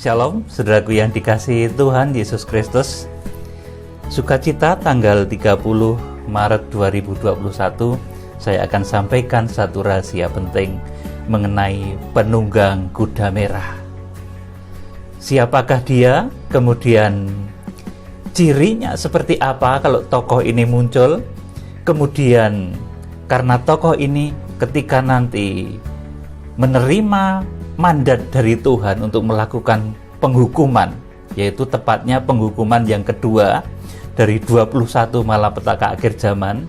Shalom, saudaraku yang dikasihi Tuhan Yesus Kristus. Sukacita tanggal 30 Maret 2021, saya akan sampaikan satu rahasia penting mengenai penunggang kuda merah. Siapakah dia? Kemudian cirinya seperti apa kalau tokoh ini muncul? Kemudian karena tokoh ini ketika nanti menerima mandat dari Tuhan untuk melakukan penghukuman, yaitu tepatnya penghukuman yang kedua dari 21 malapetaka akhir zaman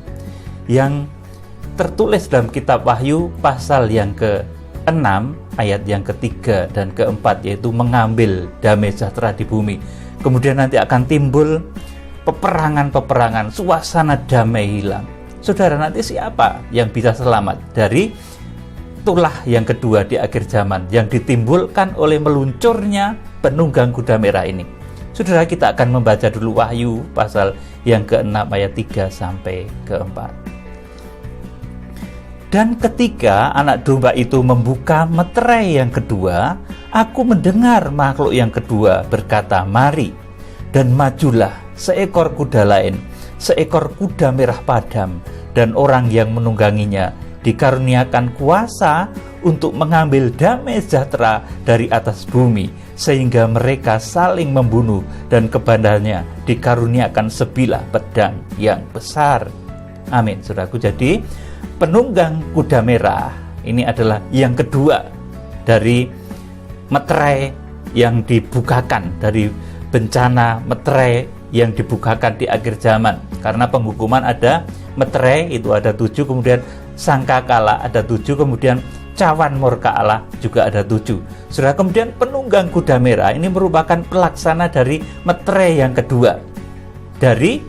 yang tertulis dalam kitab Wahyu pasal yang ke-6 ayat yang ketiga dan keempat, yaitu mengambil damai sejahtera di bumi. Kemudian nanti akan timbul peperangan-peperangan, suasana damai hilang. Saudara, nanti siapa yang bisa selamat dari tulah yang kedua di akhir zaman yang ditimbulkan oleh meluncurnya penunggang kuda merah ini? Saudara, kita akan membaca dulu Wahyu pasal yang ke-6 ayat 3 sampai ke-4. Dan ketika anak domba itu membuka meterai yang kedua, aku mendengar makhluk yang kedua berkata, "Mari." Dan majulah seekor kuda lain, seekor kuda merah padam, dan orang yang menungganginya dikaruniakan kuasa untuk mengambil damai sejahtera dari atas bumi, sehingga mereka saling membunuh, dan kepadanya dikaruniakan sebilah pedang yang besar. Amin, saudaraku. Jadi penunggang kuda merah ini adalah yang kedua dari meterai yang dibukakan, dari bencana meterai yang dibukakan di akhir zaman. Karena penghukuman ada meterai, itu ada 7, kemudian sangkakala ada 7, kemudian cawan murka Allah juga ada 7. Saudara, kemudian penunggang kuda merah ini merupakan pelaksana dari meterai yang kedua dari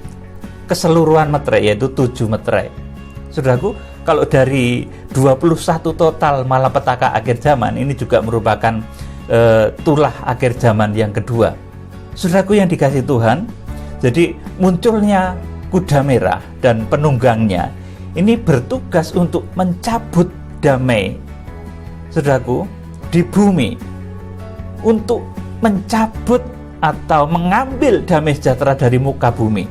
keseluruhan meterai, yaitu 7 meterai. Saudaraku, kalau dari 21 total malapetaka akhir zaman, ini juga merupakan tulah akhir zaman yang kedua. Saudaraku yang dikasihi Tuhan, jadi munculnya kuda merah dan penunggangnya ini bertugas untuk mencabut damai, saudaraku, di bumi, untuk mencabut atau mengambil damai sejahtera dari muka bumi.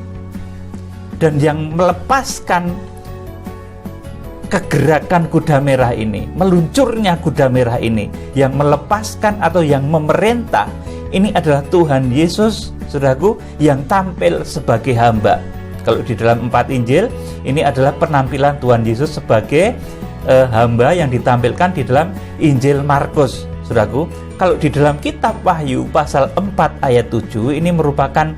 Dan yang melepaskan kegerakan kuda merah ini, meluncurnya kuda merah ini, yang melepaskan atau yang memerintah, ini adalah Tuhan Yesus, saudaraku, yang tampil sebagai hamba. Kalau di dalam 4 Injil, ini adalah penampilan Tuhan Yesus sebagai hamba yang ditampilkan di dalam Injil Markus, saudaraku. Kalau di dalam kitab Wahyu pasal 4 ayat 7, ini merupakan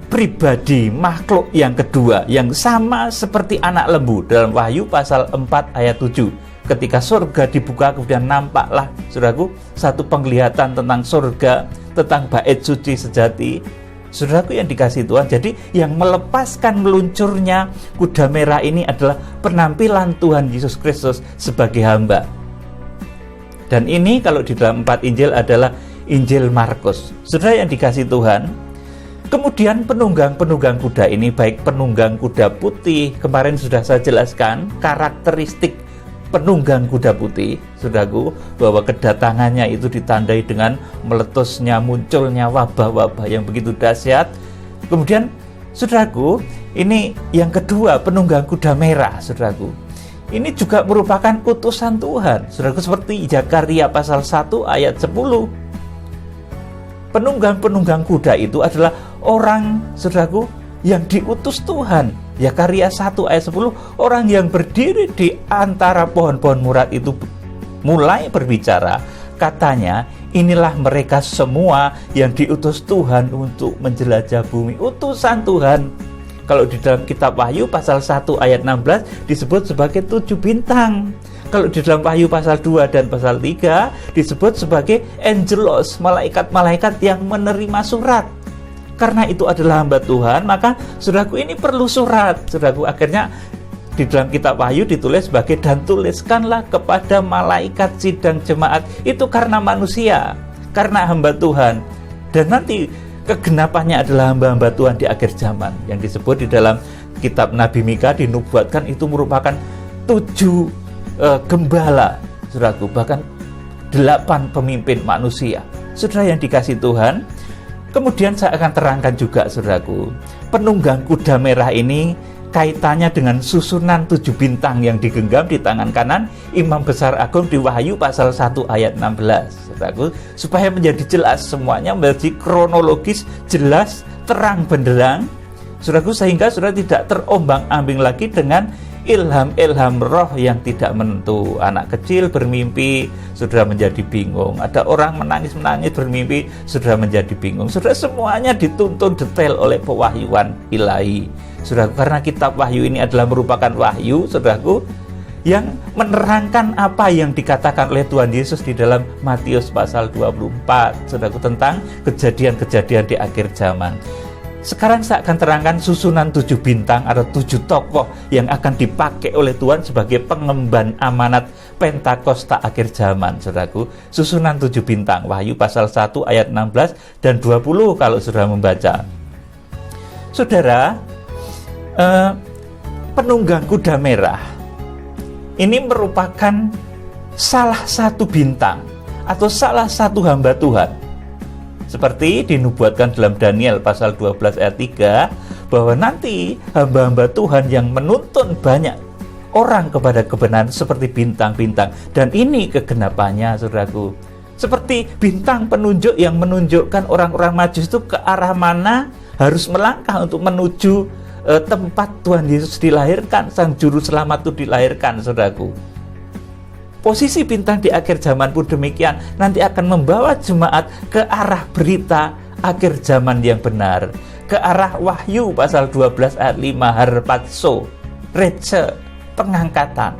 pribadi makhluk yang kedua, yang sama seperti anak lembu dalam Wahyu pasal 4 ayat 7. Ketika surga dibuka, kemudian nampaklah, saudaraku, satu penglihatan tentang surga, tentang bait suci sejati. Saudaraku yang dikasihi Tuhan, jadi yang melepaskan meluncurnya kuda merah ini adalah penampilan Tuhan Yesus Kristus sebagai hamba. Dan ini kalau di dalam 4 Injil adalah Injil Markus. Saudara yang dikasihi Tuhan, kemudian penunggang-penunggang kuda ini, baik penunggang kuda putih, kemarin sudah saya jelaskan karakteristik penunggang kuda putih, saudaraku, bahwa kedatangannya itu ditandai dengan meletusnya, munculnya wabah-wabah yang begitu dahsyat. Kemudian, saudaraku, ini yang kedua, penunggang kuda merah, saudaraku. Ini juga merupakan utusan Tuhan, saudaraku, seperti Zakaria pasal 1 ayat 10. Penunggang-penunggang kuda itu adalah orang, saudaraku, yang diutus Tuhan. Zakaria 1 ayat 10, orang yang berdiri di antara pohon-pohon murad itu mulai berbicara, katanya, inilah mereka semua yang diutus Tuhan untuk menjelajah bumi. Utusan Tuhan. Kalau di dalam kitab Wahyu pasal 1 ayat 16 disebut sebagai 7 bintang. Kalau di dalam Wahyu pasal 2 dan pasal 3 disebut sebagai angelos, malaikat-malaikat yang menerima surat. Karena itu adalah hamba Tuhan, maka saudaraku ini perlu surat. Saudaraku, akhirnya di dalam kitab Wahyu ditulis sebagai, dan tuliskanlah kepada malaikat sidang jemaat. Itu karena manusia, karena hamba Tuhan. Dan nanti kegenapannya adalah hamba-hamba Tuhan di akhir zaman. Yang disebut di dalam kitab Nabi Mika dinubuatkan itu merupakan 7 gembala, saudaraku. Bahkan 8 pemimpin manusia. Saudara yang dikasih Tuhan, kemudian saya akan terangkan juga, saudaraku, penunggang kuda merah ini kaitannya dengan susunan 7 bintang yang digenggam di tangan kanan Imam Besar Agung di Wahyu pasal 1 ayat 16. Saudaraku, supaya menjadi jelas semuanya, menjadi kronologis, jelas, terang benderang, saudaraku, sehingga saudara tidak terombang-ambing lagi dengan ilham-ilham roh yang tidak menentu. Anak kecil bermimpi, saudara menjadi bingung. Ada orang menangis-menangis bermimpi, saudara menjadi bingung. Saudara, semuanya dituntun detail oleh pewahyuan ilahi. Saudaraku, karena kitab Wahyu ini adalah merupakan wahyu, saudaraku, yang menerangkan apa yang dikatakan oleh Tuhan Yesus di dalam Matius pasal 24, saudaraku, tentang kejadian-kejadian di akhir zaman. Sekarang saya akan terangkan susunan 7 bintang atau 7 tokoh yang akan dipakai oleh Tuhan sebagai pengemban amanat Pentakosta akhir zaman, saudaraku. Susunan 7 bintang, Wahyu pasal 1 ayat 16 dan 20 kalau saudara membaca. Saudara, penunggang kuda merah ini merupakan salah satu bintang atau salah satu hamba Tuhan, seperti dinubuatkan dalam Daniel pasal 12 ayat 3, bahwa nanti hamba-hamba Tuhan yang menuntun banyak orang kepada kebenaran seperti bintang-bintang. Dan ini kegenapannya, saudaraku. Seperti bintang penunjuk yang menunjukkan orang-orang Majus itu ke arah mana harus melangkah untuk menuju tempat Tuhan Yesus dilahirkan, Sang Juru Selamat itu dilahirkan, saudaraku. Posisi bintang di akhir zaman pun demikian, nanti akan membawa jemaat ke arah berita akhir zaman yang benar, ke arah Wahyu pasal 12 ayat 5, harpazo, rece, pengangkatan.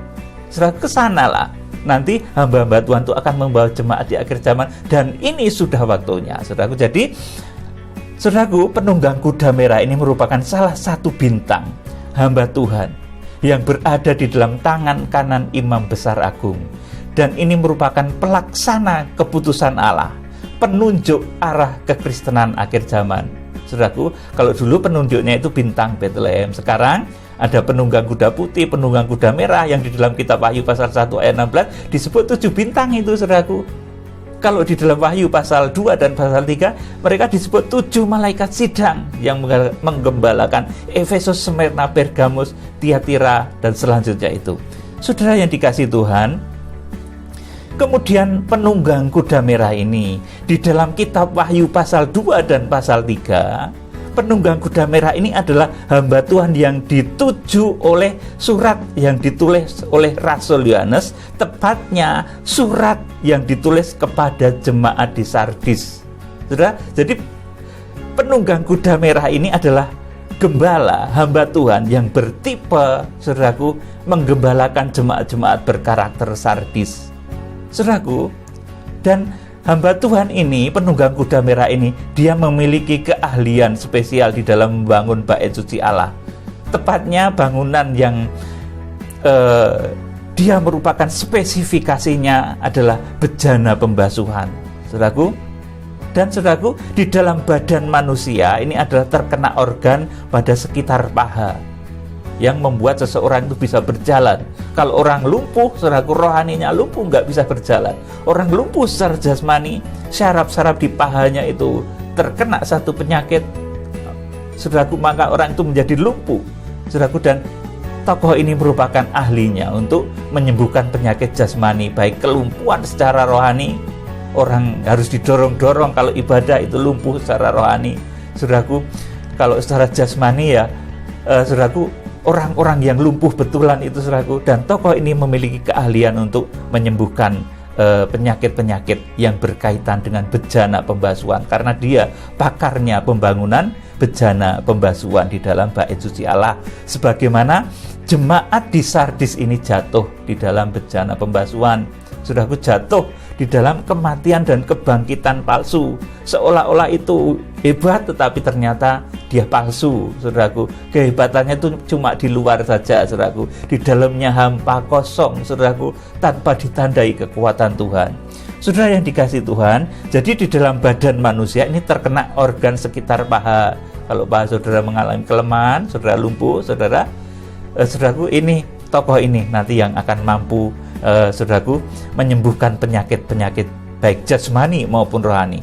Saudara, kesanalah nanti hamba-hamba Tuhan itu akan membawa jemaat di akhir zaman, dan ini sudah waktunya, saudaraku. Jadi, saudaraku, penunggang kuda merah ini merupakan salah satu bintang hamba Tuhan yang berada di dalam tangan kanan Imam Besar Agung. Dan ini merupakan pelaksana keputusan Allah, penunjuk arah kekristenan akhir zaman. Saudaraku, kalau dulu penunjuknya itu bintang Bethlehem, sekarang ada penunggang kuda putih, penunggang kuda merah, yang di dalam kitab Wahyu pasal 1 ayat 16 disebut 7 bintang itu, saudaraku. Kalau di dalam Wahyu pasal 2 dan pasal 3, mereka disebut 7 malaikat sidang yang menggembalakan Efesus, Smyrna, Pergamus, Tiatira, dan selanjutnya itu. Saudara yang dikasih Tuhan, kemudian penunggang kuda merah ini di dalam kitab Wahyu pasal 2 dan pasal 3, penunggang kuda merah ini adalah hamba Tuhan yang dituju oleh surat yang ditulis oleh Rasul Yohanes, tepatnya surat yang ditulis kepada jemaat di Sardis. Saudara, jadi penunggang kuda merah ini adalah gembala, hamba Tuhan yang bertipe, saudaraku, menggembalakan jemaat-jemaat berkarakter Sardis. Saudaraku, dan hamba Tuhan ini, penunggang kuda merah ini, dia memiliki keahlian spesial di dalam membangun bait suci Allah. Tepatnya bangunan yang dia merupakan spesifikasinya adalah bejana pembasuhan, saudaraku. Dan saudaraku, di dalam badan manusia ini adalah terkena organ pada sekitar paha yang membuat seseorang itu bisa berjalan. Kalau orang lumpuh, saudaraku, rohaninya lumpuh, nggak bisa berjalan. Orang lumpuh secara jasmani, syaraf-syaraf di pahanya itu terkena satu penyakit, saudaraku, maka orang itu menjadi lumpuh, saudaraku. Dan tokoh ini merupakan ahlinya untuk menyembuhkan penyakit jasmani, baik kelumpuhan secara rohani, orang harus didorong-dorong kalau ibadah itu lumpuh secara rohani, saudaraku. Kalau secara jasmani ya, saudaraku, orang-orang yang lumpuh betulan itu, saudaraku. Dan tokoh ini memiliki keahlian untuk menyembuhkan penyakit-penyakit yang berkaitan dengan bejana pembasuhan, karena dia pakarnya pembangunan bejana pembasuhan di dalam bait suci Allah, sebagaimana jemaat di Sardis ini jatuh di dalam bejana pembasuhan, saudaraku, jatuh di dalam kematian dan kebangkitan palsu, seolah-olah itu hebat tetapi ternyata dia palsu, saudaraku. Kehebatannya itu cuma di luar saja, saudaraku, di dalamnya hampa, kosong, saudaraku, tanpa ditandai kekuatan Tuhan. Saudara yang dikasih Tuhan, jadi di dalam badan manusia ini terkena organ sekitar paha. Kalau paha saudara mengalami kelemahan, saudara lumpuh, saudaraku, ini tokoh ini nanti yang akan mampu saudaraku, menyembuhkan penyakit-penyakit baik jasmani maupun rohani.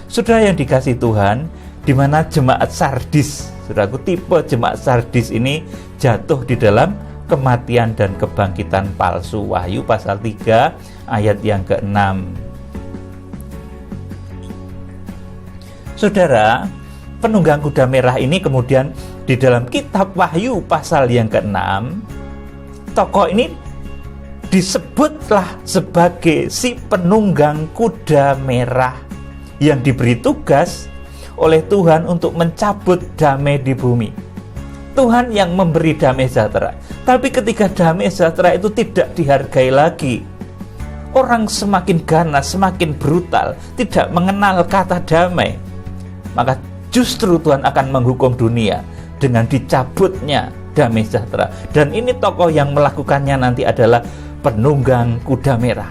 Saudara yang dikasih Tuhan, di mana jemaat Sardis, saudaraku, tipe jemaat Sardis ini jatuh di dalam kematian dan kebangkitan palsu. Wahyu pasal 3 ayat yang ke-6. Saudara, penunggang kuda merah ini kemudian di dalam kitab Wahyu pasal yang ke-6, tokoh ini disebutlah sebagai si penunggang kuda merah yang diberi tugas oleh Tuhan untuk mencabut damai di bumi. Tuhan yang memberi damai sejahtera. Tapi ketika damai sejahtera itu tidak dihargai lagi, orang semakin ganas, semakin brutal, tidak mengenal kata damai, maka justru Tuhan akan menghukum dunia dengan dicabutnya damai sejahtera. Dan ini tokoh yang melakukannya nanti adalah penunggang kuda merah.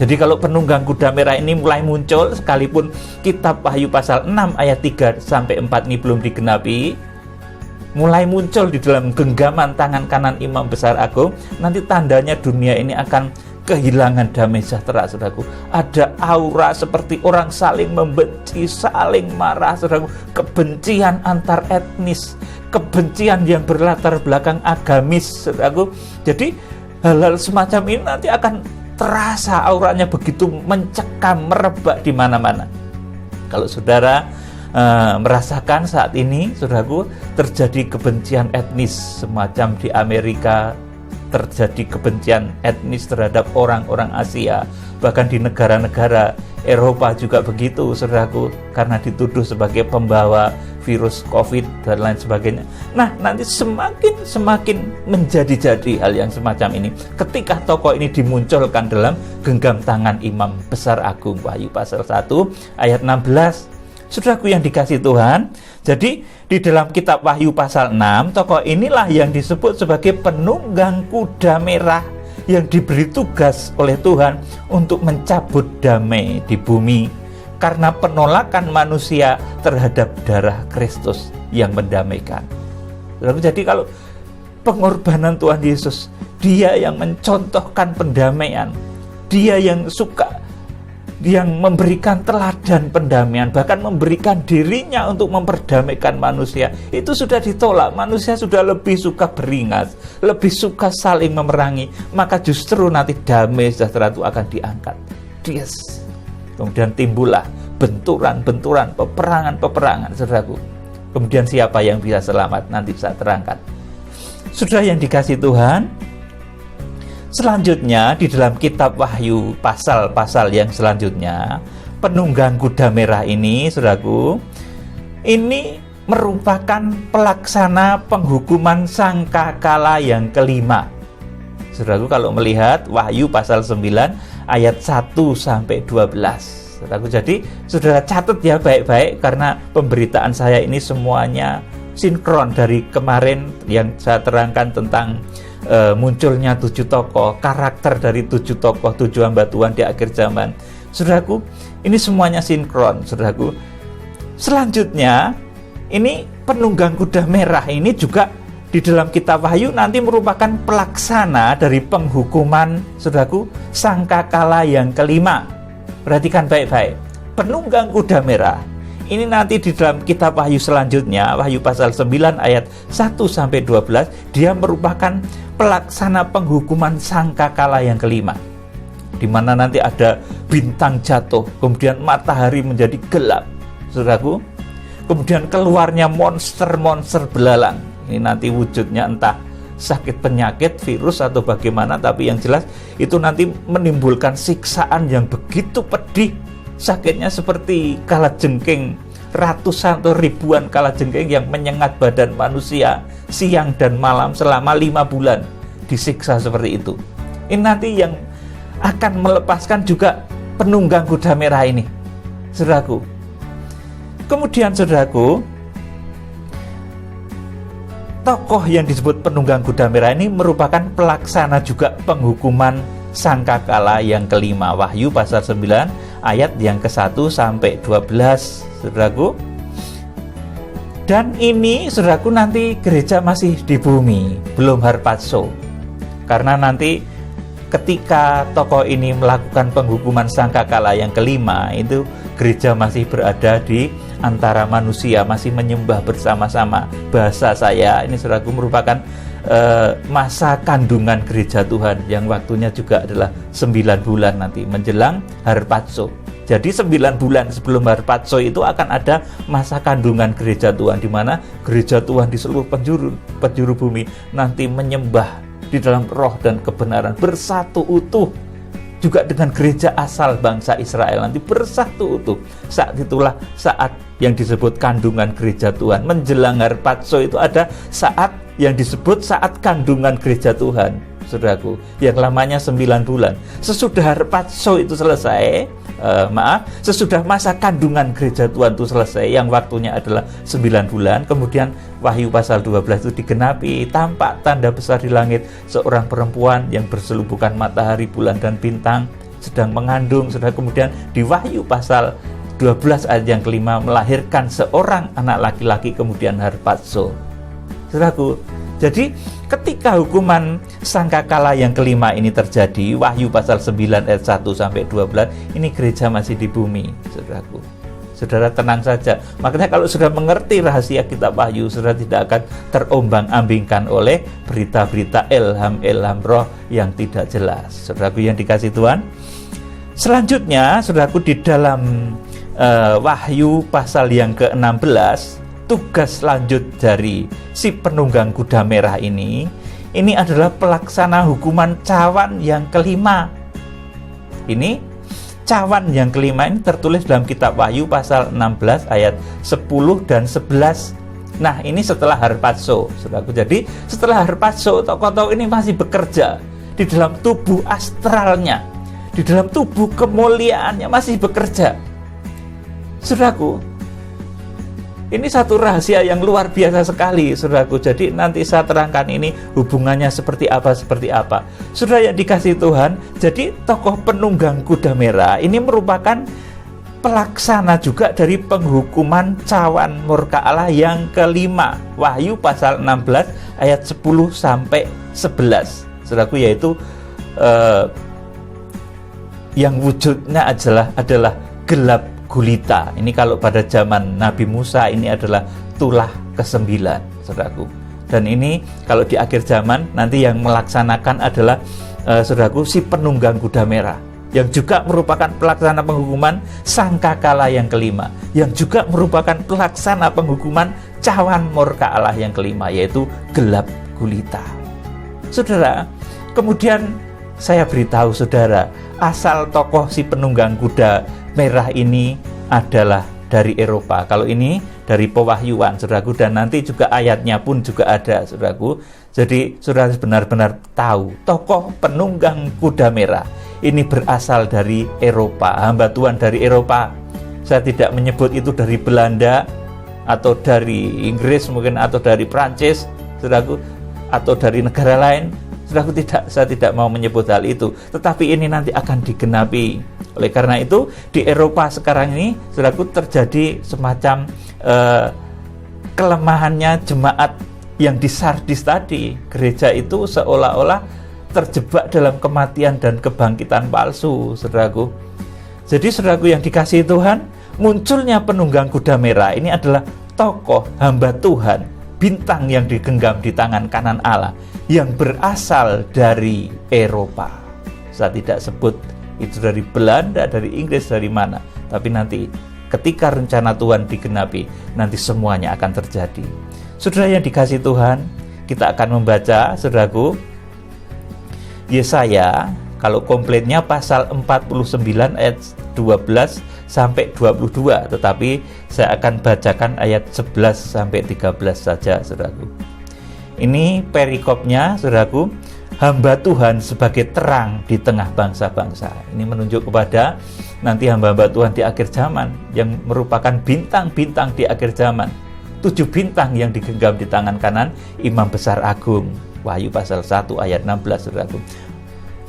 Jadi kalau penunggang kuda merah ini mulai muncul, sekalipun kitab Wahyu pasal 6 ayat 3 sampai 4 ini belum digenapi, mulai muncul di dalam genggaman tangan kanan Imam Besar Agung, nanti tandanya dunia ini akan kehilangan damai sejahtera, saudaraku. Ada aura seperti orang saling membenci, saling marah, saudaraku. Kebencian antar etnis, kebencian yang berlatar belakang agamis, saudaraku. Jadi hal-hal semacam ini nanti akan terasa auranya begitu mencekam, merebak di mana-mana. Kalau saudara merasakan saat ini, saudaraku, terjadi kebencian etnis semacam di Amerika, terjadi kebencian etnis terhadap orang-orang Asia, bahkan di negara-negara Eropa juga begitu, saudaraku, karena dituduh sebagai pembawa virus COVID dan lain sebagainya. Nah, nanti semakin menjadi-jadi hal yang semacam ini ketika tokoh ini dimunculkan dalam genggam tangan Imam Besar Agung. Wahyu pasal 1 ayat 16. Saudaraku yang dikasih Tuhan, jadi di dalam kitab Wahyu pasal 6, tokoh inilah yang disebut sebagai penunggang kuda merah yang diberi tugas oleh Tuhan untuk mencabut damai di bumi karena penolakan manusia terhadap darah Kristus yang mendamaikan. Jadi kalau pengorbanan Tuhan Yesus, Dia yang mencontohkan pendamaian, Dia yang suka, yang memberikan teladan pendamaian, bahkan memberikan dirinya untuk memperdamaikan manusia, itu sudah ditolak. Manusia sudah lebih suka beringas, lebih suka saling memerangi, maka justru nanti damai sejahtera itu akan diangkat. Yes. Kemudian timbullah benturan-benturan, peperangan-peperangan, saudaraku. Kemudian siapa yang bisa selamat nanti bisa terangkat. Saudara yang dikasih Tuhan, selanjutnya di dalam kitab Wahyu pasal-pasal yang selanjutnya, penunggang kuda merah ini, saudaraku, ini merupakan pelaksana penghukuman sangkakala yang kelima. Saudaraku, kalau melihat Wahyu pasal 9 ayat 1 sampai 12. Saudaraku, jadi saudara catat ya baik-baik, karena pemberitaan saya ini semuanya sinkron dari kemarin yang saya terangkan tentang munculnya 7 tokoh, karakter dari 7 tokoh, 7 hamba Tuhan di akhir zaman. Saudaraku, ini semuanya sinkron, saudaraku. Selanjutnya, ini penunggang kuda merah ini juga di dalam kitab Wahyu nanti merupakan pelaksana dari penghukuman, saudaraku, sangkakala yang kelima. Perhatikan baik-baik. Penunggang kuda merah ini nanti di dalam kitab Wahyu selanjutnya, Wahyu pasal 9 ayat 1 sampai 12, dia merupakan pelaksana penghukuman sangkakala yang kelima, di mana nanti ada bintang jatuh, kemudian matahari menjadi gelap, saudaraku. Kemudian keluarnya monster-monster belalang. Ini nanti wujudnya entah sakit penyakit, virus atau bagaimana, tapi yang jelas itu nanti menimbulkan siksaan yang begitu pedih. Sakitnya seperti kalajengking, ratusan atau ribuan kalajengking yang menyengat badan manusia siang dan malam selama 5 bulan, disiksa seperti itu. Ini nanti yang akan melepaskan juga penunggang kuda merah ini, saudaraku. Kemudian saudaraku, tokoh yang disebut penunggang kuda merah ini merupakan pelaksana juga penghukuman sangkakala yang kelima. Wahyu pasal 9 ayat yang ke-1 sampai 12, saudaraku. Dan ini, saudaraku, nanti gereja masih di bumi, belum harpazo. Karena nanti ketika tokoh ini melakukan penghukuman sangkakala yang kelima, itu gereja masih berada di antara manusia, masih menyembah bersama-sama. Bahasa saya ini, saudaraku, merupakan masa kandungan gereja Tuhan, yang waktunya juga adalah 9 bulan nanti menjelang Harpazo. Jadi 9 bulan sebelum Harpazo itu akan ada masa kandungan gereja Tuhan, di mana gereja Tuhan di seluruh penjuru bumi nanti menyembah di dalam roh dan kebenaran, bersatu utuh juga dengan gereja asal bangsa Israel, nanti bersatu utuh. Saat itulah saat yang disebut kandungan gereja Tuhan. Menjelang Harpazo itu ada saat yang disebut saat kandungan gereja Tuhan, saudaraku, yang lamanya 9 bulan. Sesudah Harpazo itu selesai, sesudah masa kandungan gereja Tuhan itu selesai, yang waktunya adalah 9 bulan, kemudian Wahyu pasal 12 itu digenapi. Tampak tanda besar di langit, seorang perempuan yang berselubukan matahari, bulan, dan bintang, sedang mengandung. Sudah kemudian di Wahyu pasal 12 ayat yang kelima, melahirkan seorang anak laki-laki, kemudian Harpazo. Saudaraku, jadi ketika hukuman sangkakala yang kelima ini terjadi, Wahyu pasal 9 ayat 1 sampai 12, ini gereja masih di bumi, saudaraku. Saudara tenang saja. Makanya kalau sudah mengerti rahasia kitab Wahyu, saudara tidak akan terombang-ambingkan oleh berita-berita ilham roh yang tidak jelas. Saudaraku yang dikasih Tuhan, selanjutnya, saudaraku, di dalam Wahyu pasal yang ke-16, tugas lanjut dari si penunggang kuda merah ini adalah pelaksana hukuman cawan yang kelima. Ini cawan yang kelima ini tertulis dalam kitab Wahyu pasal 16 ayat 10 dan 11. Nah, ini setelah Harpazo, saudaraku. Jadi setelah Harpazo, tokoh-tokoh ini masih bekerja di dalam tubuh astralnya, di dalam tubuh kemuliaannya, masih bekerja. Saudaraku, ini satu rahasia yang luar biasa sekali, saudaraku. Jadi nanti saya terangkan ini hubungannya seperti apa. Saudara yang dikasihi Tuhan, jadi tokoh penunggang kuda merah ini merupakan pelaksana juga dari penghukuman cawan murka Allah yang kelima. Wahyu pasal 16 ayat 10 sampai 11. Saudaraku, yaitu yang wujudnya adalah gelap gulita. Ini kalau pada zaman Nabi Musa ini adalah tulah ke-9, saudaraku. Dan ini kalau di akhir zaman nanti yang melaksanakan adalah saudaraku, si penunggang kuda merah, yang juga merupakan pelaksana penghukuman sangkakala yang kelima, yang juga merupakan pelaksana penghukuman cawan murka Allah yang kelima, yaitu gelap gulita. Saudara, kemudian saya beritahu saudara, asal tokoh si penunggang kuda merah ini adalah dari Eropa. Kalau ini dari pewahyuan, saudaraku, dan nanti juga ayatnya pun juga ada, saudaraku. Jadi saudara benar-benar tahu, tokoh penunggang kuda merah ini berasal dari Eropa, hamba Tuhan dari Eropa. Saya tidak menyebut itu dari Belanda atau dari Inggris mungkin, atau dari Prancis, saudaraku, atau dari negara lain. Saudaraku, saya tidak mau menyebut hal itu, tetapi ini nanti akan digenapi. Oleh karena itu, di Eropa sekarang ini, saudaraku, terjadi semacam kelemahannya jemaat yang di Sardis tadi. Gereja itu seolah-olah terjebak dalam kematian dan kebangkitan palsu, saudaraku. Jadi, saudaraku yang dikasihi Tuhan, munculnya penunggang kuda merah ini adalah tokoh hamba Tuhan, bintang yang digenggam di tangan kanan Allah, yang berasal dari Eropa. Saya tidak sebut itu dari Belanda, dari Inggris, dari mana. Tapi nanti ketika rencana Tuhan digenapi, nanti semuanya akan terjadi. Saudara yang dikasihi Tuhan, kita akan membaca, saudaraku, Yesaya, kalau kompletnya pasal 49 ayat 12 sampai 22, tetapi saya akan bacakan ayat 11 sampai 13 saja, saudaraku. Ini perikopnya, saudaraku, hamba Tuhan sebagai terang di tengah bangsa-bangsa. Ini menunjuk kepada nanti hamba-hamba Tuhan di akhir zaman, yang merupakan bintang-bintang di akhir zaman. 7 bintang yang digenggam di tangan kanan Imam Besar Agung. Wahyu pasal 1 ayat 16, saudaraku.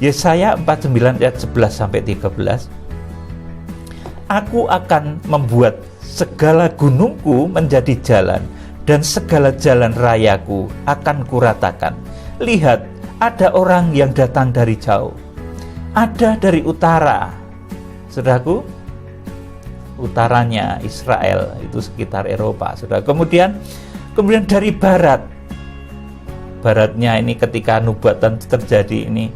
Yesaya 49 ayat 11 sampai 13. Aku akan membuat segala gunungku menjadi jalan, dan segala jalan rayaku akan kuratakan. Lihat, ada orang yang datang dari jauh, ada dari utara. Saudaraku, utaranya Israel itu sekitar Eropa. Saudara, kemudian dari barat. Baratnya ini ketika nubuatan terjadi ini,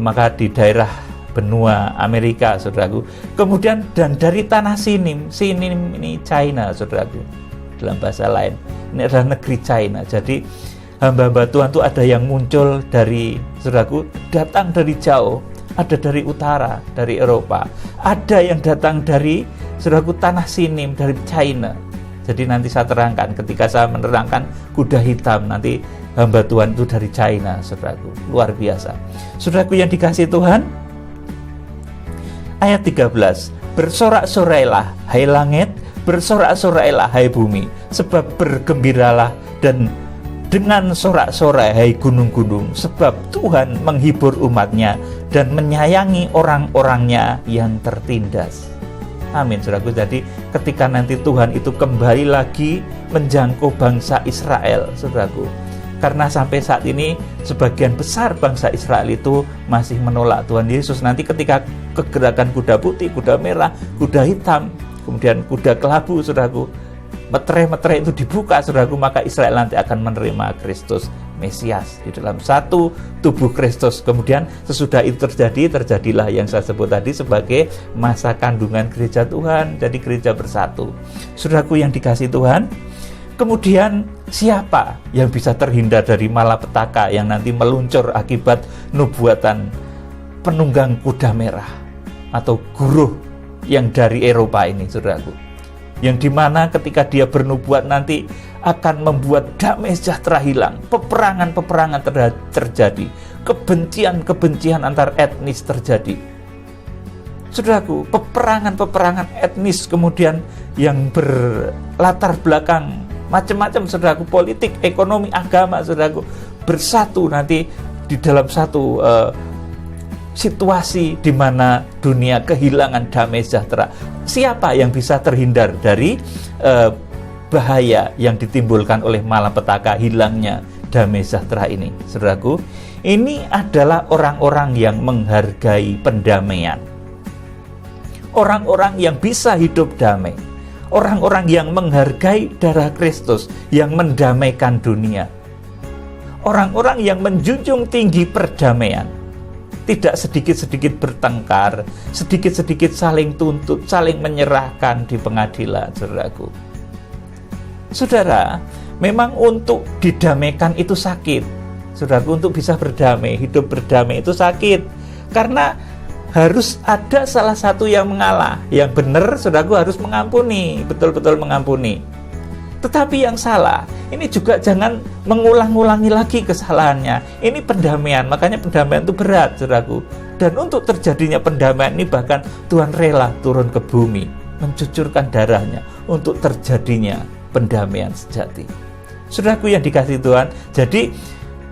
maka di daerah benua Amerika, saudaraku. Kemudian dan dari tanah Sinim ini China, saudaraku. Dalam bahasa lain, ini adalah negeri China. Jadi hamba-hamba Tuhan itu ada yang muncul dari, saudaraku, datang dari jauh, ada dari utara, dari Eropa, ada yang datang dari, saudaraku, tanah Sinim, dari China. Jadi nanti saya terangkan, ketika saya menerangkan kuda hitam, nanti hamba Tuhan itu dari China, saudaraku. Luar biasa. Saudaraku yang dikasihi Tuhan, ayat 13, bersorak-sorailah hai langit, bersorak-sorailah hai bumi, sebab bergembiralah dan dengan sorak-sorai hai gunung-gunung, sebab Tuhan menghibur umatnya dan menyayangi orang-orangnya yang tertindas. Amin, saudaraku. Jadi ketika nanti Tuhan itu kembali lagi menjangkau bangsa Israel, saudaraku, karena sampai saat ini sebagian besar bangsa Israel itu masih menolak Tuhan Yesus. Nanti ketika kegerakan kuda putih, kuda merah, kuda hitam, kemudian kuda kelabu, saudaraku, meterai-meterai itu dibuka, saudaraku, maka Israel nanti akan menerima Kristus Mesias di dalam satu tubuh Kristus. Kemudian sesudah itu terjadilah yang saya sebut tadi sebagai masa kandungan gereja Tuhan, jadi gereja bersatu. Saudaraku yang dikasihi Tuhan, kemudian siapa yang bisa terhindar dari malapetaka yang nanti meluncur akibat nubuatan penunggang kuda merah atau guruh yang dari Eropa ini, saudaraku, yang dimana ketika dia bernubuat nanti akan membuat damai sejahtera hilang, peperangan-peperangan terjadi, kebencian-kebencian antar etnis terjadi. Saudaraku, peperangan-peperangan etnis kemudian yang berlatar belakang macam-macam, saudaraku, politik, ekonomi, agama, saudaraku, bersatu nanti di dalam satu situasi di mana dunia kehilangan damai sejahtera. Siapa yang bisa terhindar dari bahaya yang ditimbulkan oleh malapetaka hilangnya damai sejahtera ini, saudaraku? Ini adalah orang-orang yang menghargai pendamaian, orang-orang yang bisa hidup damai, orang-orang yang menghargai darah Kristus yang mendamaikan dunia, orang-orang yang menjunjung tinggi perdamaian, tidak sedikit-sedikit bertengkar, sedikit-sedikit saling tuntut, saling menyerahkan di pengadilan, saudaraku. Saudara, memang untuk didamaikan itu sakit, saudaraku. Untuk bisa berdamai, hidup berdamai itu sakit, karena harus ada salah satu yang mengalah. Yang benar, saudaraku, harus mengampuni, betul-betul mengampuni. Tetapi yang salah, ini juga jangan mengulang-ulangi lagi kesalahannya. Ini pendamaian, makanya pendamaian itu berat, saudaraku. Dan untuk terjadinya pendamaian ini bahkan Tuhan rela turun ke bumi, mencucurkan darahnya untuk terjadinya pendamaian sejati. Saudaraku yang dikasihi Tuhan, jadi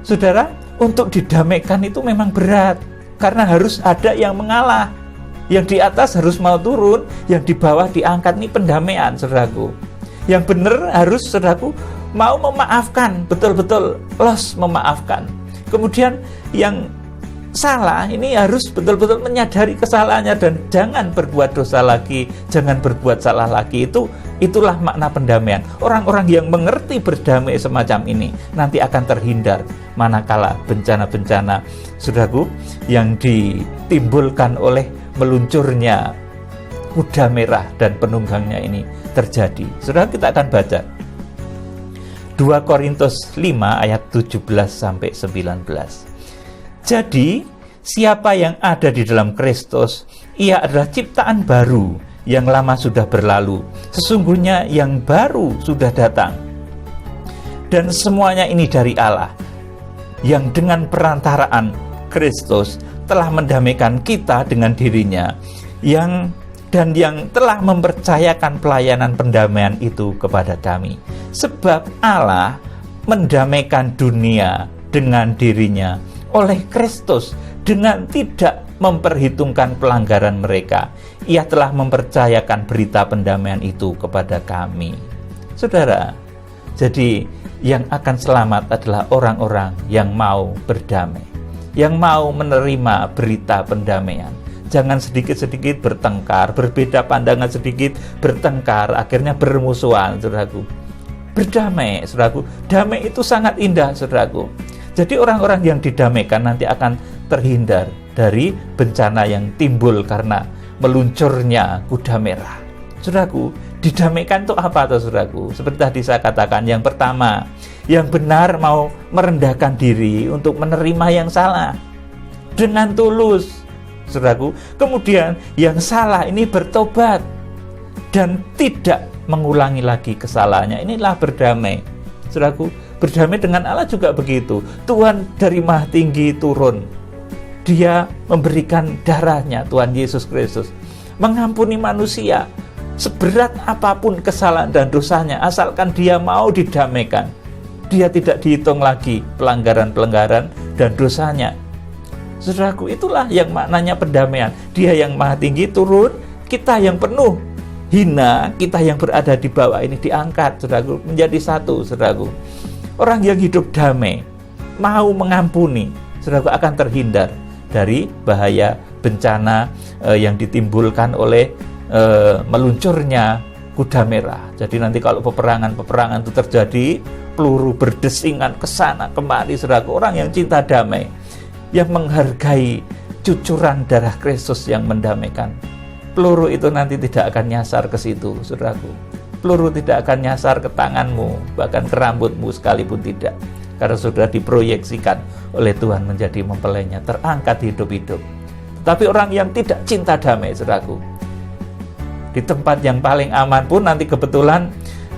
saudara, untuk didamaikan itu memang berat, karena harus ada yang mengalah. Yang di atas harus mau turun, yang di bawah diangkat. Ini pendamaian, saudaraku. Yang benar harus, saudaraku, mau memaafkan, betul-betul los memaafkan. Kemudian yang salah ini harus betul-betul menyadari kesalahannya dan jangan berbuat dosa lagi, jangan berbuat salah lagi. Itulah makna pendamaian. Orang-orang yang mengerti berdamai semacam ini nanti akan terhindar manakala bencana-bencana, saudaraku, yang ditimbulkan oleh meluncurnya kuda merah dan penunggangnya ini terjadi. Saudara, kita akan baca 2 Korintus 5 ayat 17-19. Jadi, siapa yang ada di dalam Kristus, ia adalah ciptaan baru, yang lama sudah berlalu, sesungguhnya yang baru sudah datang. Dan semuanya ini dari Allah, yang dengan perantaraan Kristus telah mendamaikan kita dengan dirinya, yang telah mempercayakan pelayanan pendamaian itu kepada kami. Sebab Allah mendamaikan dunia dengan dirinya oleh Kristus dengan tidak memperhitungkan pelanggaran mereka. Ia telah mempercayakan berita pendamaian itu kepada kami. Saudara, jadi yang akan selamat adalah orang-orang yang mau berdamai. yang mau menerima berita pendamaian. Jangan sedikit-sedikit bertengkar, berbeda pandangan sedikit bertengkar, akhirnya bermusuhan, saudaraku. Berdamai, saudaraku. Damai itu sangat indah, saudaraku. Jadi orang-orang yang didamaikan nanti akan terhindar dari bencana yang timbul karena meluncurnya kuda merah. Saudaraku, didamaikan itu apa tuh, saudaraku? Seperti tadi saya katakan, yang pertama, yang benar mau merendahkan diri untuk menerima yang salah dengan tulus, saudaraku. Kemudian yang salah ini bertobat dan tidak mengulangi lagi kesalahannya. Inilah berdamai, saudaraku. Berdamai dengan Allah juga begitu. Tuhan dari Maha Tinggi turun, Dia memberikan darahnya, Tuhan Yesus Kristus mengampuni manusia seberat apapun kesalahan dan dosanya, asalkan dia mau didamaikan. Dia tidak dihitung lagi pelanggaran-pelanggaran dan dosanya. Saudaraku, itulah yang maknanya pendamaian. Dia yang Maha Tinggi turun, kita yang penuh hina, kita yang berada di bawah ini diangkat, saudaraku, menjadi satu, saudaraku. Orang yang hidup damai, mau mengampuni, saudaraku, akan terhindar dari bahaya bencana yang ditimbulkan oleh meluncurnya kuda merah. Jadi nanti kalau peperangan itu terjadi, peluru berdesingan ke sana kemari, saudaraku. Orang yang cinta damai, yang menghargai cucuran darah Kristus yang mendamaikan, peluru itu nanti tidak akan nyasar ke situ, saudaraku. Peluru tidak akan nyasar ke tanganmu, bahkan ke rambutmu sekalipun tidak, karena sudah diproyeksikan oleh Tuhan menjadi mempelainya, terangkat hidup-hidup. Tapi orang yang tidak cinta damai, saudaraku, di tempat yang paling aman pun nanti kebetulan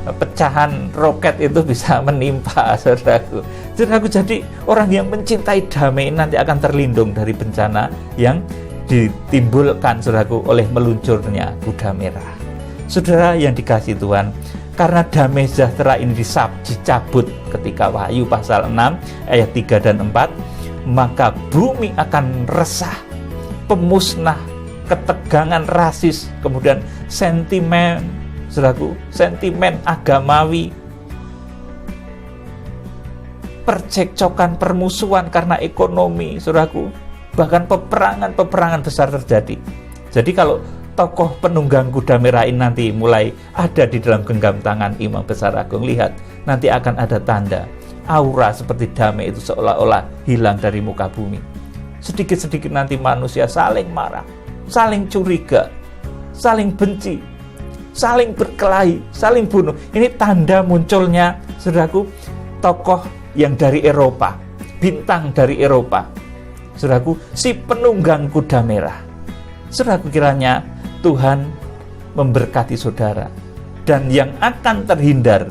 pecahan roket itu bisa menimpa, saudaraku. Saudaraku, jadi orang yang mencintai damai nanti akan terlindung dari bencana yang ditimbulkan, saudaraku, oleh meluncurnya kuda merah. Saudara yang dikasihi Tuhan, karena damai sejahtera ini dicabut ketika Wahyu pasal 6 ayat 3 dan 4, maka bumi akan resah, pemusnah, ketegangan rasis, kemudian sentimen, saudaraku, sentimen agamawi, percekcokan, permusuhan karena ekonomi, saudaraku, bahkan peperangan besar terjadi. Jadi kalau tokoh penunggang kuda merah ini nanti mulai ada di dalam genggam tangan Imam Besar Agung, lihat, nanti akan ada tanda, aura seperti damai itu seolah-olah hilang dari muka bumi. Sedikit-sedikit nanti manusia saling marah, saling curiga, saling benci, saling berkelahi, saling bunuh. Ini tanda munculnya, saudaraku, tokoh yang dari Eropa, bintang dari Eropa, saudaraku, si penunggang kuda merah. Saudaraku, kiranya Tuhan memberkati saudara, dan yang akan terhindar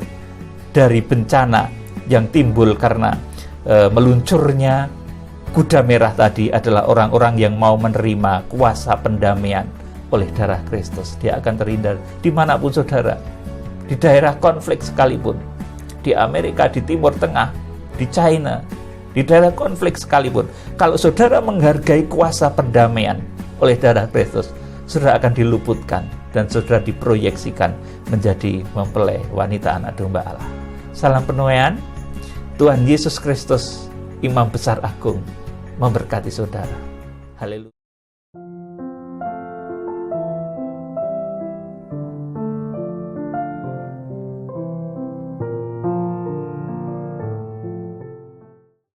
dari bencana yang timbul karena meluncurnya kuda merah tadi adalah orang-orang yang mau menerima kuasa pendamaian oleh darah Kristus. Dia akan terhindar dimanapun saudara, di daerah konflik sekalipun, di Amerika, di Timur Tengah, di China, di daerah konflik sekalipun. Kalau saudara menghargai kuasa pendamaian oleh darah Kristus, saudara akan diluputkan dan saudara diproyeksikan menjadi mempelai wanita anak domba Allah. Salam penuaian, Tuhan Yesus Kristus, Imam Besar Agung, memberkati saudara. Haleluya.